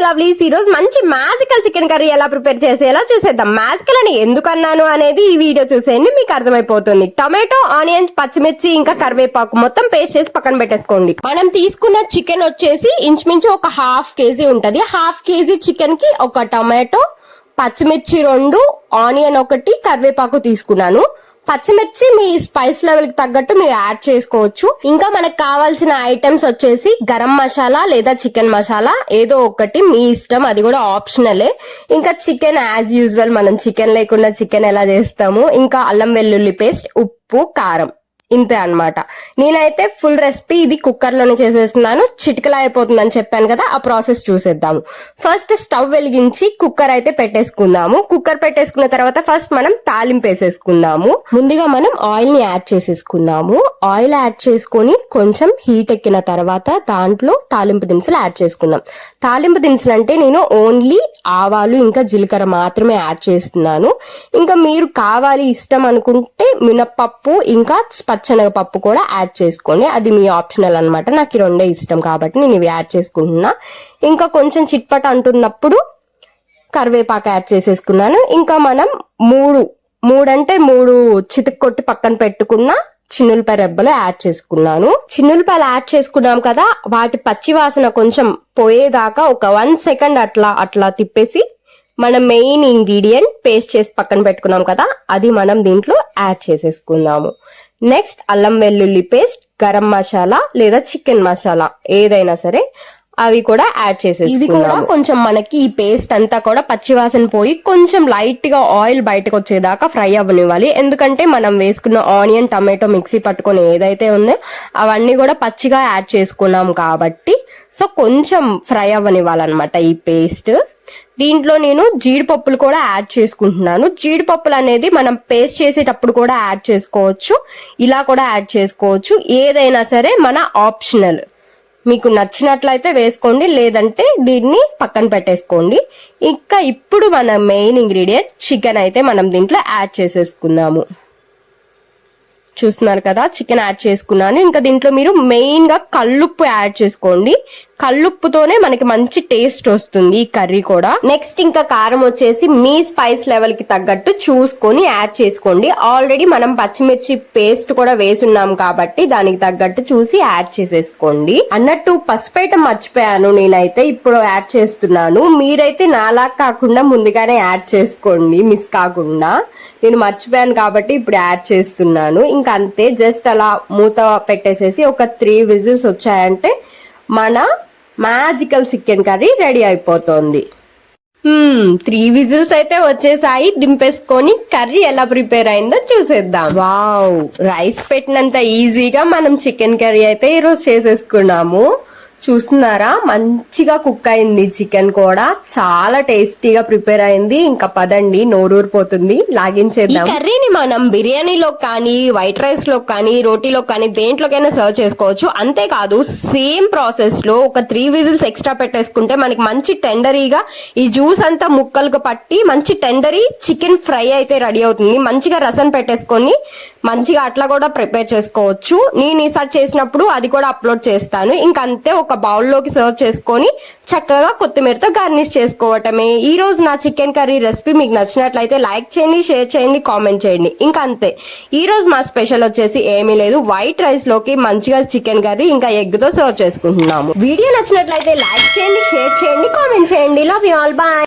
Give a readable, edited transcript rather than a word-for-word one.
Lovelies ఈ రోజు మంచి మ్యాజికల్ చికెన్ కర్రీ ఎలా ప్రిపేర్ చేసేలా చూసేద్దాం. మ్యాజికల్ అని ఎందుకు అన్నాను అనేది ఈ వీడియో చూసేయండి, మీకు అర్థమైపోతుంది. టొమాటో, ఆనియన్, పచ్చిమిర్చి ఇంకా కరివేపాకు మొత్తం పేస్ట్ చేసి పక్కన పెట్టేసుకోండి. మనం తీసుకున్న చికెన్ వచ్చేసి ఇంచుమించు ఒక ½ కేజీ ఉంటది. ½ కేజీ చికెన్ కి ఒక టొమాటో, పచ్చిమిర్చి 2, ఆనియన్ 1, కరివేపాకు తీసుకున్నాను. పచ్చిమిర్చి మీ స్పైస్ లెవెల్ కి తగ్గట్టు మీరు యాడ్ చేసుకోవచ్చు. ఇంకా మనకు కావాల్సిన ఐటమ్స్ వచ్చేసి గరం మసాలా లేదా చికెన్ మసాలా ఏదో ఒకటి మీ ఇష్టం, అది కూడా ఆప్షనలే. ఇంకా చికెన్ యాజ్ యూజువల్ మనం చికెన్ లేకుండా చికెన్ ఎలా చేస్తాము. ఇంకా అల్లం వెల్లుల్లి పేస్ట్, ఉప్పు, కారం, ఇంతే అన్నమాట. నేనైతే ఫుల్ రెసిపీ ఇది కుక్కర్ లోనే చేసేస్తున్నాను. చిటికలా అయిపోతుందని చెప్పాను కదా, ఆ ప్రాసెస్ చూసేద్దాము. ఫస్ట్ స్టవ్ వెలిగించి కుక్కర్ అయితే పెట్టేసుకుందాము. కుక్కర్ పెట్టేసుకున్న తర్వాత ఫస్ట్ మనం తాలింపు వేసేసుకుందాము. ముందుగా మనం ఆయిల్ ని యాడ్ చేసేసుకుందాము. ఆయిల్ యాడ్ చేసుకొని కొంచెం హీట్ ఎక్కిన తర్వాత దాంట్లో తాలింపు దినుసులు యాడ్ చేసుకుందాం. తాలింపు దినుసులు అంటే నేను ఓన్లీ ఆవాలు ఇంకా జీలకర్ర మాత్రమే యాడ్ చేస్తున్నాను. ఇంకా మీరు కావాలి ఇష్టం అనుకుంటే మినప్పప్పు ఇంకా పచ్చనగపప్పు కూడా యాడ్ చేసుకోండి, అది మీ ఆప్షనల్ అన్నమాట. నాకు ఈ రెండే ఇష్టం కాబట్టి నేను ఇవి యాడ్ చేసుకుంటున్నా. ఇంకా కొంచెం చిట్పట అంటున్నప్పుడు కరివేపాకు యాడ్ చేసేసుకున్నాను. ఇంకా మనం మూడు చితక్ కొట్టి పక్కన పెట్టుకున్న చిన్నులపాయ రెబ్బలు యాడ్ చేసుకున్నాను. చిన్నులపాయలు యాడ్ చేసుకున్నాం కదా, వాటి పచ్చి వాసన కొంచెం పోయేదాకా ఒక 1 సెకండ్ అట్లా తిప్పేసి మన మెయిన్ ఇంగ్రీడియంట్ పేస్ట్ చేసి పక్కన పెట్టుకున్నాం కదా, అది మనం దీంట్లో యాడ్ చేసేసుకుందాము. నెక్స్ట్ అల్లం వెల్లుల్లి పేస్ట్, గరం మసాలా లేదా చికెన్ మసాలా ఏదైనా సరే అవి కూడా యాడ్ చేసేసి ఇది కూడా కొంచెం మనకి ఈ పేస్ట్ అంతా కూడా పచ్చివాసన పోయి కొంచెం లైట్ గా ఆయిల్ బయటకు వచ్చేదాకా ఫ్రై అవ్వనివ్వాలి. ఎందుకంటే మనం వేసుకున్న ఆనియన్, టమాటో మిక్సీ పట్టుకొని ఏదైతే ఉందో అవన్నీ కూడా పచ్చిగా యాడ్ చేసుకున్నాం కాబట్టి సో కొంచెం ఫ్రై అవ్వనివ్వాలన్నమాట ఈ పేస్ట్. దీంట్లో నేను జీడిపప్పులు కూడా యాడ్ చేసుకుంటున్నాను. జీడిపప్పులు అనేది మనం పేస్ట్ చేసేటప్పుడు కూడా యాడ్ చేసుకోవచ్చు, ఇలా కూడా యాడ్ చేసుకోవచ్చు. ఏదైనా సరే మన ఆప్షనల్, మీకు నచ్చినట్లయితే వేసుకోండి, లేదంటే దీన్ని పక్కన పెట్టేసుకోండి. ఇంకా ఇప్పుడు మన మెయిన్ ఇంగ్రీడియంట్ చికెన్ అయితే మనం దీంట్లో యాడ్ చేసేసుకుందాము. చూస్తున్నారు కదా, చికెన్ యాడ్ చేసుకున్నాను. ఇంకా దీంట్లో మీరు మెయిన్ గా కల్లుప్పు యాడ్ చేసుకోండి. కల్లుప్పుతోనే మనకి మంచి టేస్ట్ వస్తుంది ఈ కర్రీ కూడా. నెక్స్ట్ ఇంకా కారం వచ్చేసి మీ స్పైస్ లెవెల్ కి తగ్గట్టు చూసుకొని యాడ్ చేసుకోండి. ఆల్రెడీ మనం పచ్చిమిర్చి పేస్ట్ కూడా వేసున్నాం కాబట్టి దానికి తగ్గట్టు చూసి యాడ్ చేసేసుకోండి. అన్నట్టు పసుపేట మర్చిపోయాను, నేనైతే ఇప్పుడు యాడ్ చేస్తున్నాను. మీరైతే నాలా కాకుండా ముందుగానే యాడ్ చేసుకోండి, మిస్ కాకుండా. నేను మర్చిపోయాను కాబట్టి ఇప్పుడు యాడ్ చేస్తున్నాను. ఇంకా అంతే, జస్ట్ అలా మూత పెట్టేసేసి ఒక 3 విజిల్స్ వచ్చాయంటే మన మ్యాజికల్ చికెన్ కర్రీ రెడీ అయిపోతుంది. 3 విజిల్స్ అయితే వచ్చేసాయి. దింపేసుకొని కర్రీ ఎలా ప్రిపేర్ అయిందో చూసేద్దాం. వావ్, రైస్ పెట్టినంత ఈజీగా మనం చికెన్ కర్రీ అయితే ఈరోజు చేసేసుకున్నాము. చూస్తున్నారా, మంచిగా కుక్ అయింది. చికెన్ కూడా చాలా టేస్టీగా ప్రిపేర్ అయింది. ఇంకా పదండి, నోరూరిపోతుంది, లాగించేద్దాం. ఈ కర్రీని మనం బిర్యానీలో కానీ, వైట్ రైస్ లో కానీ, రోటీలో కానీ దేంట్లోకైనా సర్వ్ చేసుకోవచ్చు. అంతేకాదు సేమ్ ప్రాసెస్ లో ఒక 3 విజిల్స్ ఎక్స్ట్రా పెట్టేసుకుంటే మనకి మంచి టెండరీగా ఈ జ్యూస్ అంతా ముక్కలకు పట్టి మంచి టెండరీ చికెన్ ఫ్రై అయితే రెడీ అవుతుంది. మంచిగా రసం పెట్టేసుకొని మంచిగా అట్లా కూడా ప్రిపేర్ చేసుకోవచ్చు. నేను ఈసారి చేసినప్పుడు అది కూడా అప్లోడ్ చేస్తాను. ఇంకంతే, ఒక బౌల్లోకి సర్వ్ చేసుకొని చక్కగా కొత్తిమీరతో గార్నిష్ చేసుకోవటమే. ఈ రోజు నా చికెన్ కర్రీ రెసిపీ మీకు నచ్చినట్లయితే లైక్ చేయండి, షేర్ చేయండి, కామెంట్ చేయండి. ఇంకా అంతే, ఈ రోజు మా స్పెషల్ వచ్చేసి ఏమీ లేదు, వైట్ రైస్ లోకి మంచిగా చికెన్ కర్రీ ఇంకా ఎగ్ తో సర్వ్ చేసుకుంటున్నాము. వీడియో నచ్చినట్లయితే లైక్ చేయండి, షేర్ చేయండి, కామెంట్ చేయండి. Love you all, bye.